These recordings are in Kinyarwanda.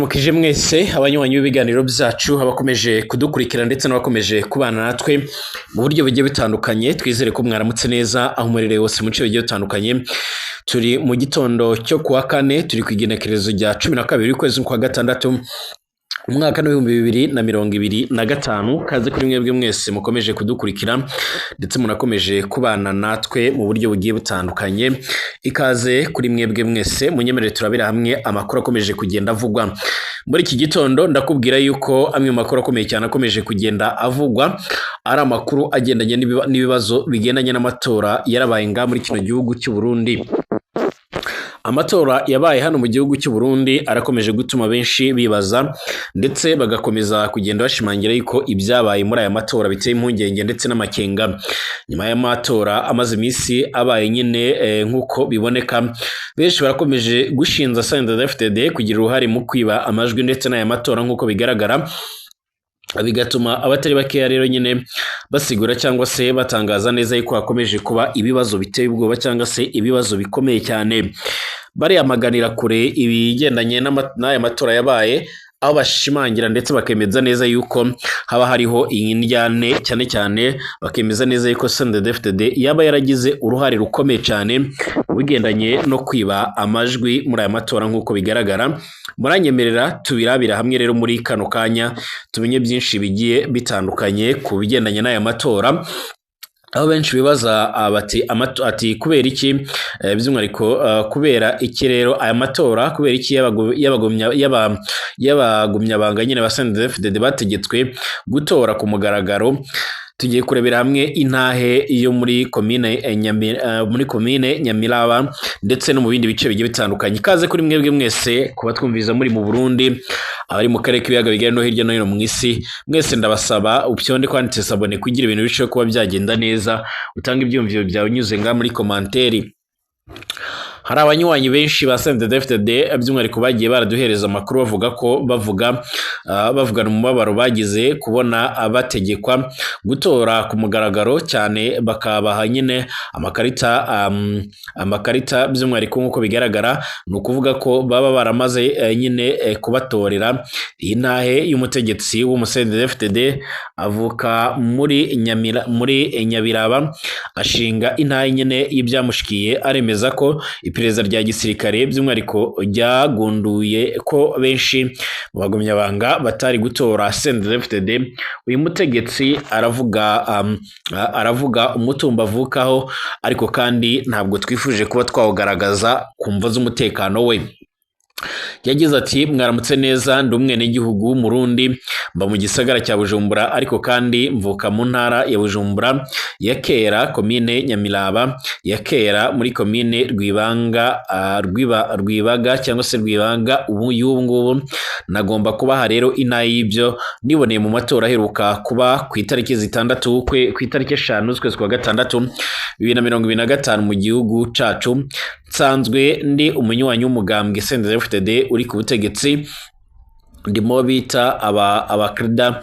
Ndabaramukije mwese abanywanyi b'ibiganiro byacu abakomeje kudukurikira ndetse n'abakomeje kubana natwe mu buryo bugiye bitandukanye. Twizere ko mwaramutse neza aho murereye hose mu bice bigiye bitandukanye. Turi mu gitondo cyo kuwa kane, turi ku igenekerezo rya 12 ukwezi kwa gatandatu umwaka w'2025. Kaze kuri mwebwe mwese mukomeje kudukurikira ndetse munakomeje kubana natwe mu buryo bugiye butandukanye. Ikaze kuri mwebwe mwese munyemerere turabira hamwe amakuru akomeje kugenda avugwa muri iki gitondo. Ndakubwira yuko amwe mu makuru akomeye cyane akomeje kugenda avugwa ari amakuru agendanye n'ibibazo bigendanye n'amatora yarabaye nga muri kino gihugu cy'u Burundi. Amatora yabaye hano mu gihugu cy'u Burundi arakomeje gutuma benshi bibaza ndetse bagakomeza kugenda bashimangira yuko ibyabaye muri aya matora biteye impungenge ndetse n'amakenga. Nyuma y'amatora amaze iminsi abaye nyine nk'uko biboneka, benshi barakomeje gushinja CNDD-FDD kugira uruhare mu kwiba amajwi ndetse n'aya matora nk'uko bigaragara, bigatuma abatari bakeya rero nyine basigura cyangwa se batangaza neza yuko hakomeje kuba ibibazo biteye ubwoba cyangwa se ibibazo bikomeye cyane. Bariyamaganira kure ibigendanye n'aya matora yabaye, aho bashimangira ndetse bakemeza neza yuko haba hariho indyane, cyane cyane bakemeza neza yuko CNDD-FDD yaba yaragize uruhare rukomeye cyane mu bigendanye no kwiba amajwi muri aya matora nk'uko bigaragara. Muranyemerera tubirabira hamwe rero muri kano kanya tumenye byinshi bigiye bitandukanye ku bigendanye n'aya matora, aho benshi bibaza ati kubera iki by'umwihariko kubera iki rero aya matora, kubera iki y'abagumyabanga nyine ba CNDD-FDD bategetswe gutora ku mugaragaro. Tugiye kurebera hamwe intahe yo muri komine Nyamiraba ndetse no mu bindi bice bigiye bitandukanye. Ikaze kuri mwebwe mwese kuba twumviza muri mu Burundi, abari mu karere k'ibiyaga bigari no hirya no hino mu isi, mwese ndabasaba upyonde kwanditse sabone kugira ibintu bishoboye kuba byagenda neza, utanga ibyumviro byawe unyuze nga muri komanteri. Hari abanywanyi benshi ba CNDD-FDD by'umwihariko bagiye baraduhereza amakuru bavugana umubabaro bagize kubona abategekwa gutora ku mugaragaro, cyane bakabaha nyine amakarita by'umwihariko nk'uko bigaragara, ni ukuvuga ko baba baramaze nyine kubatorera. Iyi ntahe y'umutegetsi w'umu-CNDD-FDD avuka muri Nyabiraba, ashinga intahe nyine y'ibyamushikiye, aremeza ko iperereza rya gisirikare by'umwihariko ryagunduye ko benshi mu bagumyabanga batari gutora CNDD-FDD. Uyu mutegetsi aravuga umutumba avukaho, ariko kandi ntabwo twifuje kuba twawugaragaza ku mvo z'umutekano we. Yagize ati mwaramutse neza, ndi umwenegihugu w'Umurundi, mba mu gisagara cya Bujumbura, ariko kandi mvuka mu ntara ya Bujumbura ya kera, komine Nyamiraba ya kera, muri komine Rwibaga cyangwa se Rwibaga y'ubu ngubu. Nagomba kubaha rero intahe y'ibyo niboneye mu matora aheruka kuba ku itariki 5 z'ukwezi kwa gatandatu 2025 mu gihugu cacu. Nsanzwe ndi umunywanyi w'umugambwe CNDD-FDD uri ku butegetsi, ndimo bita abakirida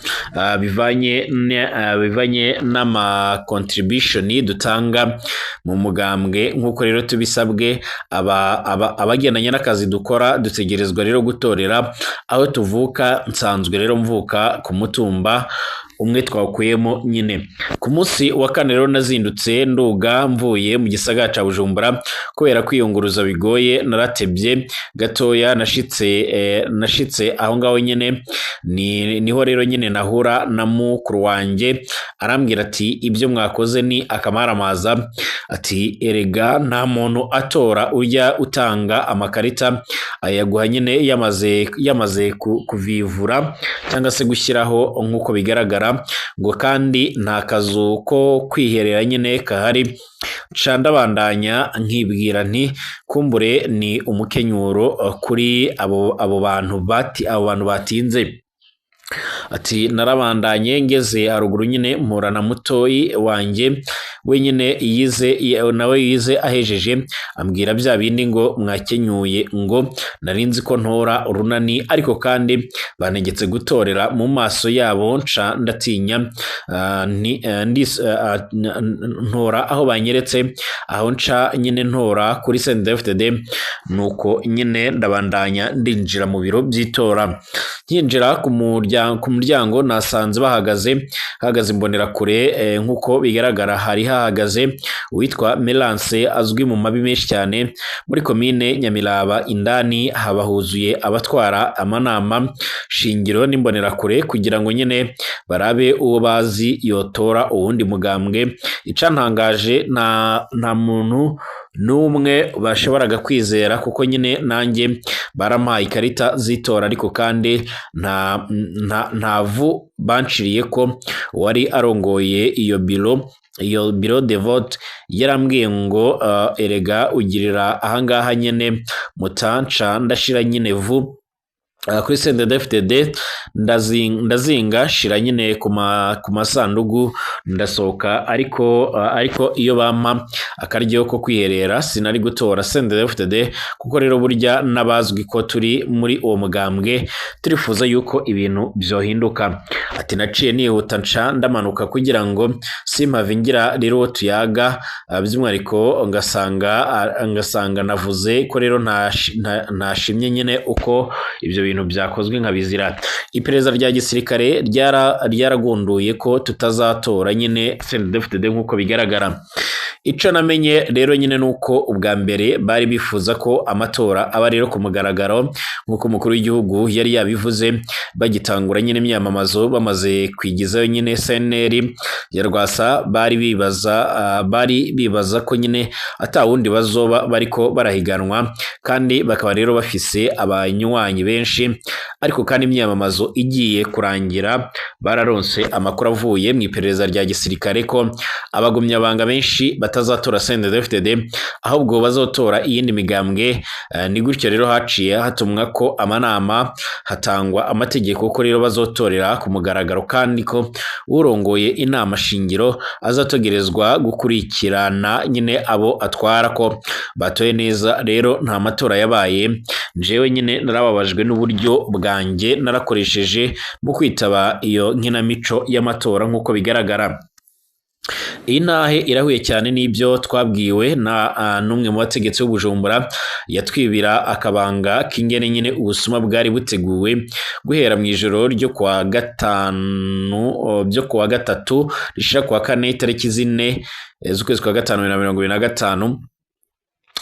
bivanye n'ama contribution dutanga mu mugambwe. Nk'uko rero tubisabwe abagendanye n'akazi dukora, dutegerezwa rero gutorera aho tuvuka. Nsanzwe rero mvuka ku mutumba umwe twakuyemo nyine. Ku munsi wa kane rero nazindutse nduga mvuye mu gisagara ca Bujumbura, kubera kwiyunguruza bigoye naratebye gatoya, nashitse aho ngaho nyine niho rero nyine nahura na mukuru wanjye, arambwira ati ibyo mwakoze ni akamaramaza, ati erega nta muntu atora ujya utanga amakarita ayaguha nyine yamaze kuvivura cyangwa se gushyiraho nk'uko bigaragara, ngo kandi nta kazu ko kwiherera nyine kahari. Ndabandanya nkibwira nti kumbure ni umukenyuro kuri abo bantu batinze. ati narabandanye ngeze haruguru nyine mpura na mutoyi wanjye wenyine nawe yize ahejeje ambwira bya bindi ngo mwakenyuye ngo narinzi ko ntora urunani ariko kandi banegetse gutorera mu maso yabo nca ndatinya ntora aho banyeretse aho nca nyine ntora kuri CNDD-FDD nuko nyine ndabandanya ndinjira mu biro by'itora nkinjira ku muryango nasanze bahagaze imbonera kure nk'uko bigaragara hari hahagaze uwitwa Melance azwi mu mabi menshi cyane muri komine Nyamiraba indani haba huzuye abatwara amanama shingiro n'imbonera kure kugira ngo nyine barabe uwo bazi yotora uwundi mugambwe icantangaje nta muntu n'umwe bashoboraga kwizera kuko nyine nanjye barampaye ikarita zitora ariko kandi ntavu banciriye ko wari arongoye iyo biro de vote yarambwiye ngo erega ugirira ahangaha nyine mutanca ndashira nyine vu kuri CNDD-FDD ndazinga shira nyine ku masandugu ndasohoka ariko iyo bampa akaryo ko kwiherera sinari gutora CNDD-FDD kuko rero burya nabazwi ko turi muri uwo mugambwe turifuza yuko ibintu byohinduka ati naciye nihuta nca ndamanuka kugira ngo simpave ngira rero tuyaga by'umwariko ngasanga navuze ko rero ntashimye nyine uko ibyo bintu byakozwe nkabizira iperereza rya gisirikare ryaragunduye ko tutazatora nyine CNDD-FDD nk'uko bigaragara ico namenye rero nyine nuko ubwa mbere bari bifuza ko amatora aba rero ku mugaragaro nk'uko umukuru w'igihugu yari yabivuze bagitangura nyine imyamamazo bamaze kwigizayo nyine CNL ya Rwasa bari bibaza ko nyine atawundi bazoba bariko barahiganwa kandi bakaba rero bafise abanywanyi benshi ariko kandi imyamamazo igiye kurangira bararonse amakuru avuye mu iperereza rya gisirikare ko abagumyabanga benshi batazatora CNDD-FDD ahubwo bazotora iyindi migambwe ni gutyo rero haciye hatumwa ko amanama hatangwa amategeko ko rero bazotorera ku mugaragaro kandi ko urongoye inama shingiro azatogerezwa gukurikirana nyine abo atwara ko batoye neza rero nta matora yabaye jewe nyine narababajwe n'uburyo bwanjye narakoresheje mu kwitaba iyo nkinamico y'amatora nk'uko bigaragara iyi ntahe irahuye cyane n'ibyo twabwiwe n'umwe mu bategetsi b'Ubujumbura yatwibira akabanga k'ingene nyine ubusuma bwari buteguwe guhera mu ijoro ryo kuwa gatatu rishira kuwa kane itariki 4 z'ukwezi kwa gatanu 2025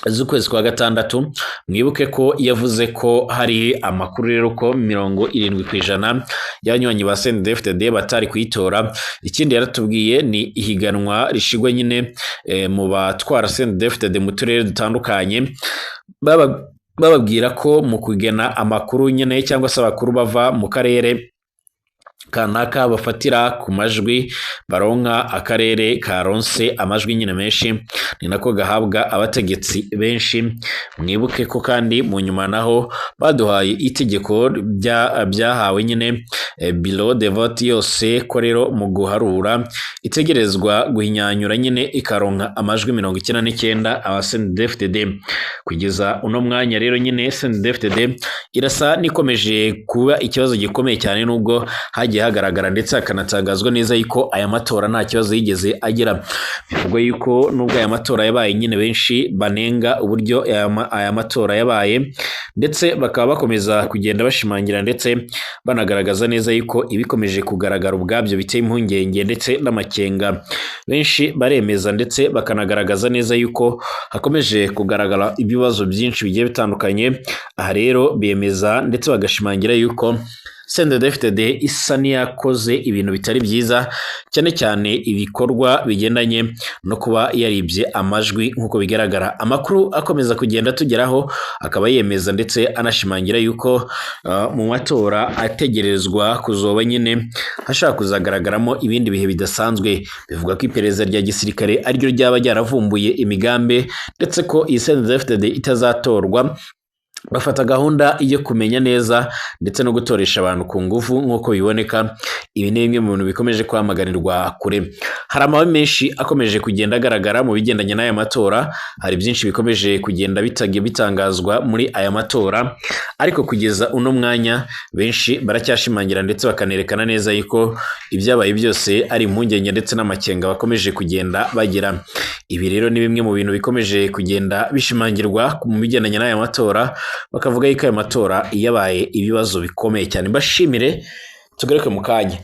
z'ukwezi kwa gatandatu mwibuke ko yavuze ko hari amakuru rero ko 70% y'abanywanyi ba CNDD-FDD batari kuyitora ikindi yaratubwiye ni ihiganwa rishigwe nyine mu batwara CNDD-FDD mu turere dutandukanye bababwira ko mu kugena amakuru nyine cyangwa se abakuru bava mu karere kanaka bafatira ku majwi baronka akarere karonse amajwi nyine menshi ni nako gahabwa abategetsi benshi mwibuke ko kandi mu nyuma naho baduhaye itegeko byahawe nyine biro de vote yose ko rero mu guharura itegerezwa guhinyanyura nyine ikaronka amajwi 99 aba CNDD-FDD kugeza uno mwanya rero nyine CNDD-FDD irasa nikomeje kuba ikibazo gikomeye cyane nubwo hagiye hagaragara ndetse hakanatangazwa neza yuko aya matora nta kibazo yigeze agira bivugwa yuko nubwo aya matora yabaye nyine benshi banenga uburyo aya matora yabaye ndetse bakaba bakomeza kugenda bashimangira ndetse banagaragaza neza yuko ibikomeje kugaragara ubwabyo biteye impungenge ndetse n'amakenga benshi baremeza ndetse bakanagaragaza neza yuko hakomeje kugaragara ibibazo byinshi bigiye bitandukanye aha rero bemeza ndetse bagashimangira yuko CNDD-FDD isa niyakoze ibintu bitari byiza cyane cyane ibikorwa bigendanye no kuba yaribye amajwi nk'uko bigaragara amakuru akomeza kugenda tugeraho akaba yemeza ndetse anashimangira yuko mu matora ategerezwa kuzoba nyine hashaka kuzagaragaramo ibindi bihe bidasanzwe bivuga ko iperereza rya gisirikare ariryo ryaba ryaravumbuye imigambi ndetse ko iyi CNDD-FDD itazatorwa bafata gahunda yo kumenya neza ndetse no gutoresha abantu ku ngufu nk'uko biboneka. Ibi ni bimwe mu bintu bikomeje kwamaganirwa kure. Hari amabi menshi akomeje kugenda agaragara mu bigendanye n'aya matora, hari byinshi bikomeje kugenda bitangazwa muri aya matora, ariko kugeza uno mwanya benshi baracyashimangira ndetse bakanerekana neza yuko ibyabaye byose ari impungenge ndetse n'amakenga bakomeje kugenda bagira. Ibi rero ni bimwe mu bintu bikomeje kugenda bishimangirwa mu bigendanye n'aya matora, bakavuga yuko aya matora yabaye ibibazo bikomeye cyane. Mbashimire, tugaruke mu kanya.